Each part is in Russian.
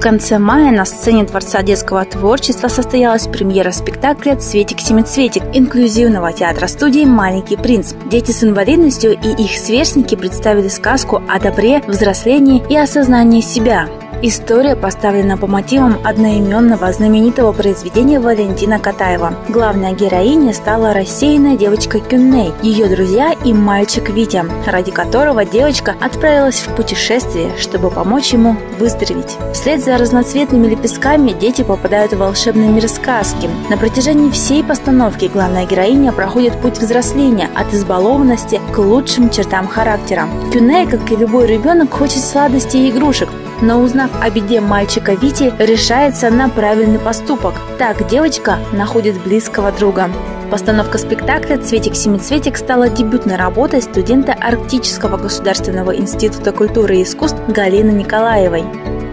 конце мая на сцене Дворца детского творчества состоялась премьера спектакля «Цветик-семицветик» инклюзивного театра-студии «Маленький принц». Дети с инвалидностью и их сверстники представили сказку о добре, взрослении и осознании себя. История поставлена по мотивам одноименного знаменитого произведения Валентина Катаева. Главная героиня стала рассеянная девочка Кюнней, ее друзья и мальчик Витя, ради которого девочка отправилась в путешествие, чтобы помочь ему выздороветь. Вслед за разноцветными лепестками дети попадают в волшебный мир сказки. На протяжении всей постановки главная героиня проходит путь взросления от избалованности к лучшим чертам характера. Кюнней, как и любой ребенок, хочет сладостей и игрушек, но, узнав о беде мальчика Вити, решается на правильный поступок. Так девочка находит близкого друга. Постановка спектакля «Цветик-семицветик» стала дебютной работой студента Арктического государственного института культуры и искусств Галины Николаевой.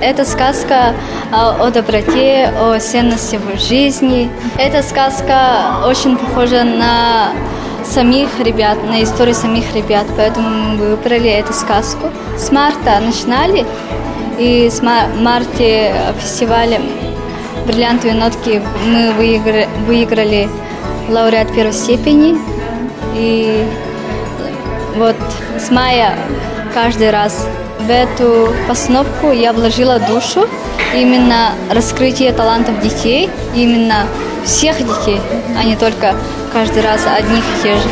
Это сказка о доброте, о ценности в жизни. Эта сказка очень похожа на самих ребят, на историю самих ребят, поэтому мы выбрали эту сказку. С марта начинали. И с марте фестиваля «Бриллиантовые нотки» мы выиграли лауреат первой степени. И вот с мая каждый раз в эту постановку я вложила душу. Именно раскрытие талантов детей, именно всех детей, а не только каждый раз одних и тех же.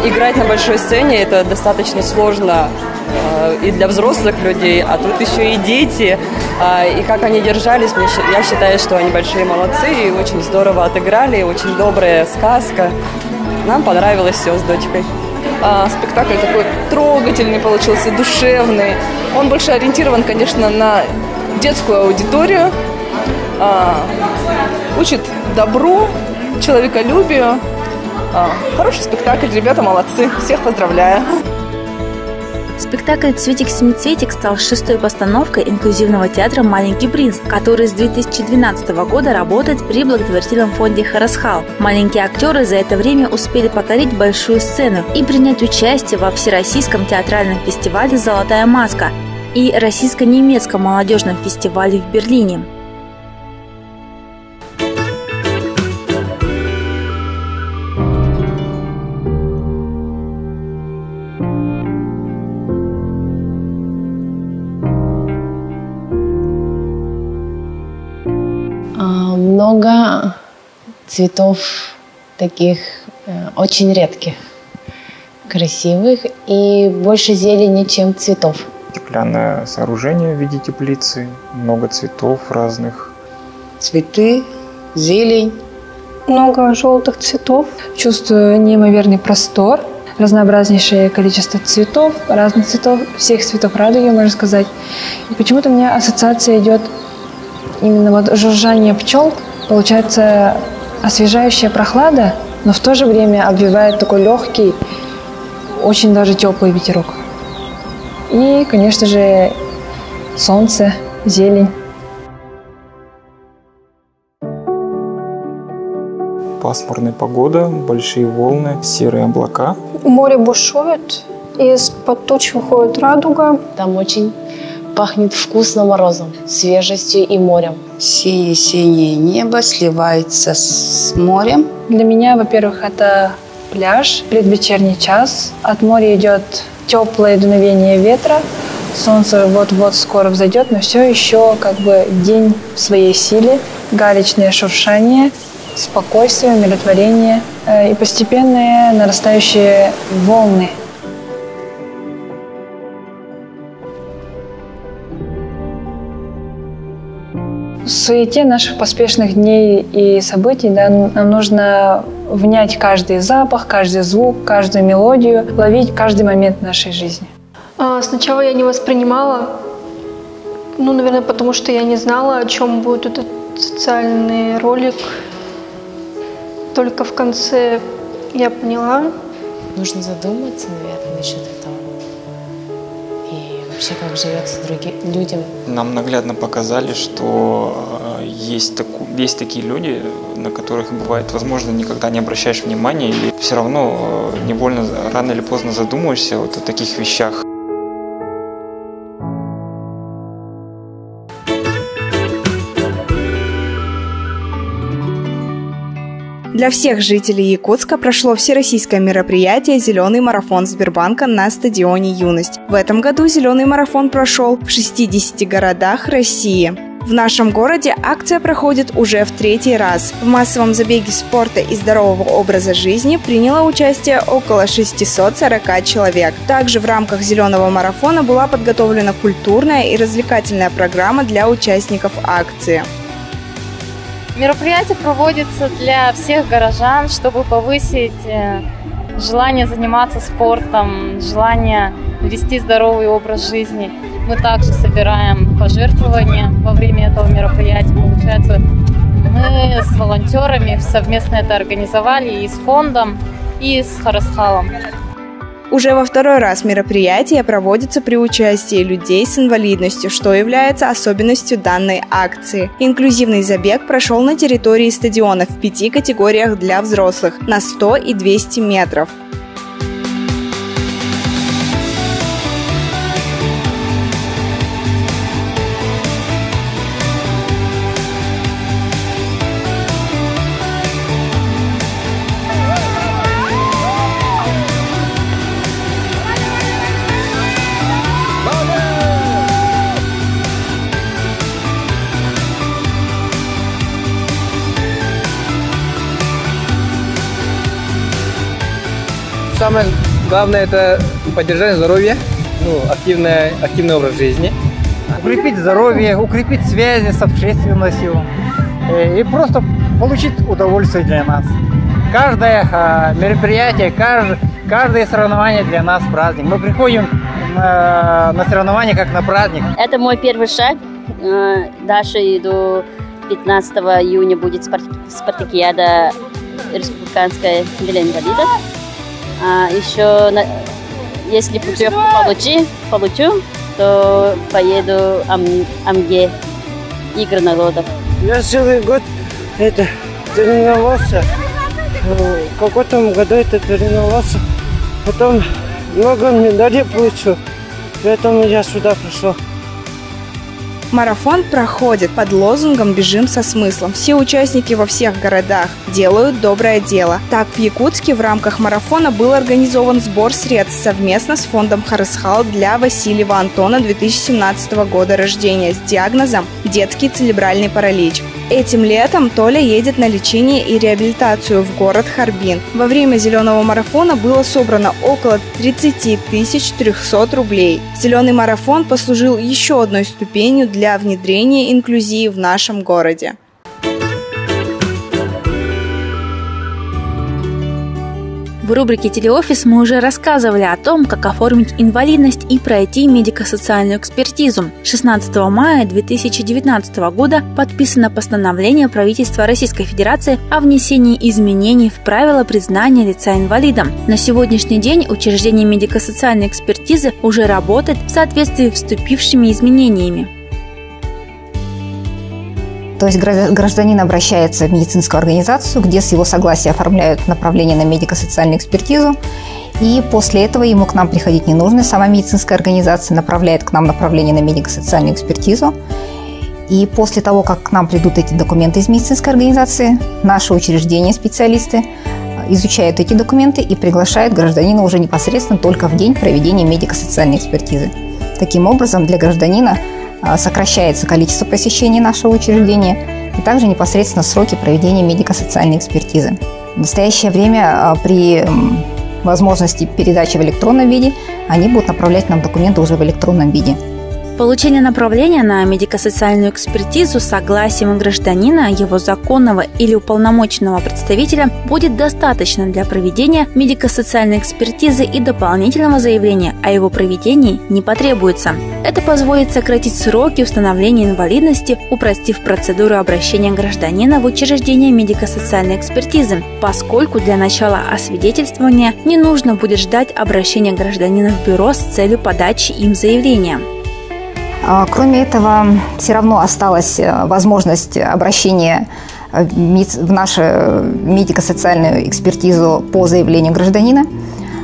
Играть на большой сцене – это достаточно сложно и для взрослых людей, а тут еще и дети. И как они держались, я считаю, что они большие молодцы и очень здорово отыграли, очень добрая сказка. Нам понравилось все с дочкой. Спектакль такой трогательный получился, душевный. Он больше ориентирован, конечно, на детскую аудиторию. Учит добру, человеколюбию. Хороший спектакль, ребята молодцы, всех поздравляю. Спектакль «Цветик-семицветик» стал 6-й постановкой инклюзивного театра «Маленький принц», который с 2012 года работает при благотворительном фонде «Харасхал». Маленькие актеры за это время успели покорить большую сцену и принять участие во Всероссийском театральном фестивале «Золотая маска» и Российско-немецком молодежном фестивале в Берлине. Много цветов таких очень редких, красивых и больше зелени, чем цветов. Стеклянное сооружение в виде теплицы, много цветов разных. Цветы, зелень. Много желтых цветов. Чувствую неимоверный простор, разнообразнейшее количество цветов, разных цветов, всех цветов радуги, можно сказать. И почему-то у меня ассоциация идет именно вот жужжание пчел. Получается освежающая прохлада, но в то же время обвивает такой легкий, очень даже теплый ветерок. И, конечно же, солнце, зелень. Пасмурная погода, большие волны, серые облака. Море бушует, из-под туч выходит радуга. Там очень пахнет вкусно морозом, свежестью и морем. Синее-синее небо сливается с морем. Для меня, во-первых, это пляж, предвечерний час. От моря идет теплое дуновение ветра. Солнце вот-вот скоро взойдет, но все еще как бы день в своей силе. Галечное шуршание, спокойствие, умиротворение и постепенные нарастающие волны. В суете наших поспешных дней и событий нам нужно внять каждый запах, каждый звук, каждую мелодию, ловить каждый момент нашей жизни. Сначала я не воспринимала, наверное, потому что я не знала, о чем будет этот социальный ролик. Только в конце я поняла. Нужно задуматься, наверное, насчет этого. И вообще как живется другим людям. Нам наглядно показали, что есть такие люди, на которых бывает, возможно, никогда не обращаешь внимания, или все равно невольно рано или поздно задумаешься вот о таких вещах. Для всех жителей Якутска прошло всероссийское мероприятие «Зеленый марафон Сбербанка» на стадионе «Юность». В этом году «Зеленый марафон» прошел в 60 городах России. В нашем городе акция проходит уже в 3-й раз. В массовом забеге спорта и здорового образа жизни приняло участие около 640 человек. Также в рамках «Зеленого марафона» была подготовлена культурная и развлекательная программа для участников акции. Мероприятие проводится для всех горожан, чтобы повысить желание заниматься спортом, желание вести здоровый образ жизни. Мы также собираем пожертвования во время этого мероприятия. Получается, мы с волонтерами совместно это организовали и с фондом, и с Харасхалом. Уже во 2-й раз мероприятие проводится при участии людей с инвалидностью, что является особенностью данной акции. Инклюзивный забег прошел на территории стадиона в 5 категориях для взрослых на 100 и 200 метров. Самое главное – это поддержание здоровья, активный образ жизни. Укрепить здоровье, укрепить связи с общественностью и просто получить удовольствие для нас. Каждое мероприятие, каждое соревнование для нас праздник. Мы приходим на соревнования как на праздник. Это мой первый шаг. Дальше до 15 июня будет спартакиада республиканская для инвалидов. Еще, если путевку получу, то поеду в АМГЕ, Игры народов. Я целый год тренировался. В каком-то году тренировался. Потом много медалей получил. Поэтому я сюда пришел. Марафон проходит под лозунгом «Бежим со смыслом». Все участники во всех городах делают доброе дело. Так, в Якутске в рамках марафона был организован сбор средств совместно с фондом Харасхал для Васильева Антона 2017 года рождения с диагнозом «Детский церебральный паралич». Этим летом Толя едет на лечение и реабилитацию в город Харбин. Во время «Зеленого марафона» было собрано около 30 300 рублей. «Зеленый марафон» послужил еще одной ступенью для внедрения инклюзии в нашем городе. В рубрике «Телеофис» мы уже рассказывали о том, как оформить инвалидность и пройти медико-социальную экспертизу. 16 мая 2019 года подписано постановление правительства Российской Федерации о внесении изменений в правила признания лица инвалидом. На сегодняшний день учреждение медико-социальной экспертизы уже работает в соответствии с вступившими изменениями. То есть гражданин обращается в медицинскую организацию, где с его согласия оформляют направление на медико-социальную экспертизу. И после этого ему к нам приходить не нужно. Сама медицинская организация направляет к нам направление на медико-социальную экспертизу. И после того, как к нам придут эти документы из медицинской организации, наши учреждения, специалисты, изучают эти документы и приглашают гражданина уже непосредственно только в день проведения медико-социальной экспертизы. Таким образом, для гражданина сокращается количество посещений нашего учреждения и также непосредственно сроки проведения медико-социальной экспертизы. В настоящее время при возможности передачи в электронном виде они будут направлять нам документы уже в электронном виде. Получение направления на медико-социальную экспертизу согласием гражданина, его законного или уполномоченного представителя будет достаточно для проведения медико-социальной экспертизы, и дополнительного заявления о его проведении не потребуется. Это позволит сократить сроки установления инвалидности, упростив процедуру обращения гражданина в учреждение медико-социальной экспертизы, поскольку для начала освидетельствования не нужно будет ждать обращения гражданина в бюро с целью подачи им заявления. Кроме этого, все равно осталась возможность обращения в нашу медико-социальную экспертизу по заявлению гражданина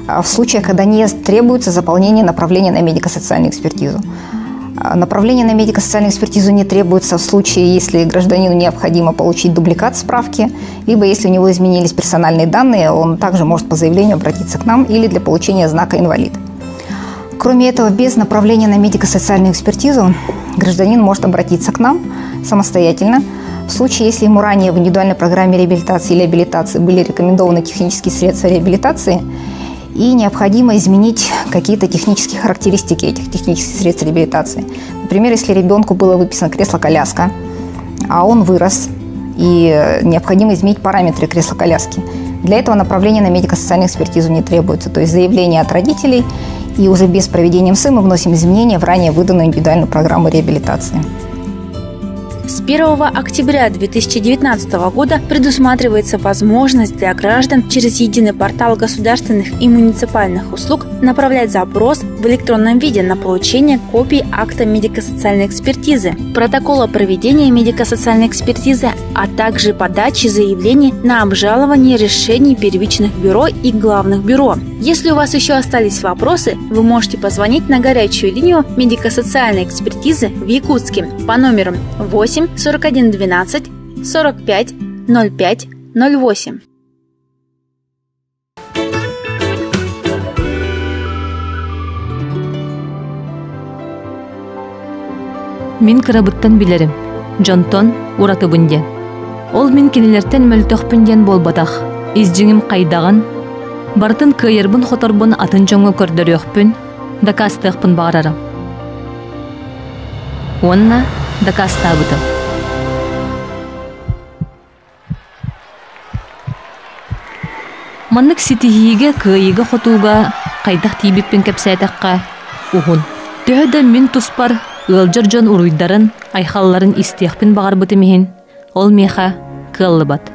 в случаях, когда не требуется заполнение направления на медико-социальную экспертизу. Направление на медико-социальную экспертизу не требуется в случае, если гражданину необходимо получить дубликат справки, либо если у него изменились персональные данные, он также может по заявлению обратиться к нам или для получения знака «инвалид». Кроме этого, без направления на медико-социальную экспертизу гражданин может обратиться к нам самостоятельно в случае, если ему ранее в индивидуальной программе реабилитации или абилитации были рекомендованы технические средства реабилитации и необходимо изменить какие-то технические характеристики этих технических средств реабилитации. Например, если ребенку было выписано кресло-коляска, а он вырос, и необходимо изменить параметры кресла-коляски. Для этого направление на медико-социальную экспертизу не требуется, то есть заявление от родителей, и уже без проведения МС мы вносим изменения в ранее выданную индивидуальную программу реабилитации. С 1 октября 2019 года предусматривается возможность для граждан через единый портал государственных и муниципальных услуг направлять запрос в электронном виде на получение копий акта медико-социальной экспертизы, протокола проведения медико-социальной экспертизы, а также подачи заявлений на обжалование решений первичных бюро и главных бюро. Если у вас еще остались вопросы, вы можете позвонить на горячую линию медико-социальной экспертизы в Якутске по номерам 8 41 12 45 05 08. Мин кырабыттан билерим. Жонтон уратыбын. Ол мин кинилертен мөлтөхпүнден болбатах. Изжиңим кайдаган. Бартын кыйырбын хоторбун атын жоңго көрдөрөкпүн. Дакастыхпын багарарым. Онна дакастабытым. Маннык ситихиге кыйыга хотууга кайдах тийбиппин кепсетакка ухун. Төһөдө мин туспар ылжыр жон уруйдарын айхалларын истиякпин багарбыты михин. Ол меха кыллыбат.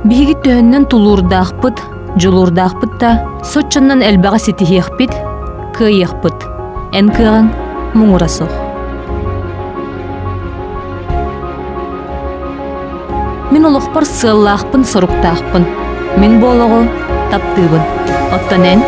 Бигит төһөннөн тулурдаахпыт, жулурдаахпыт та сотчоннан элбага ситихиякпит, кыйыякпыт. Эн кыган муңурасох. Мин олохпар сыллаахпын, соруктаахпын. Мин болого таптыбын. Оттанен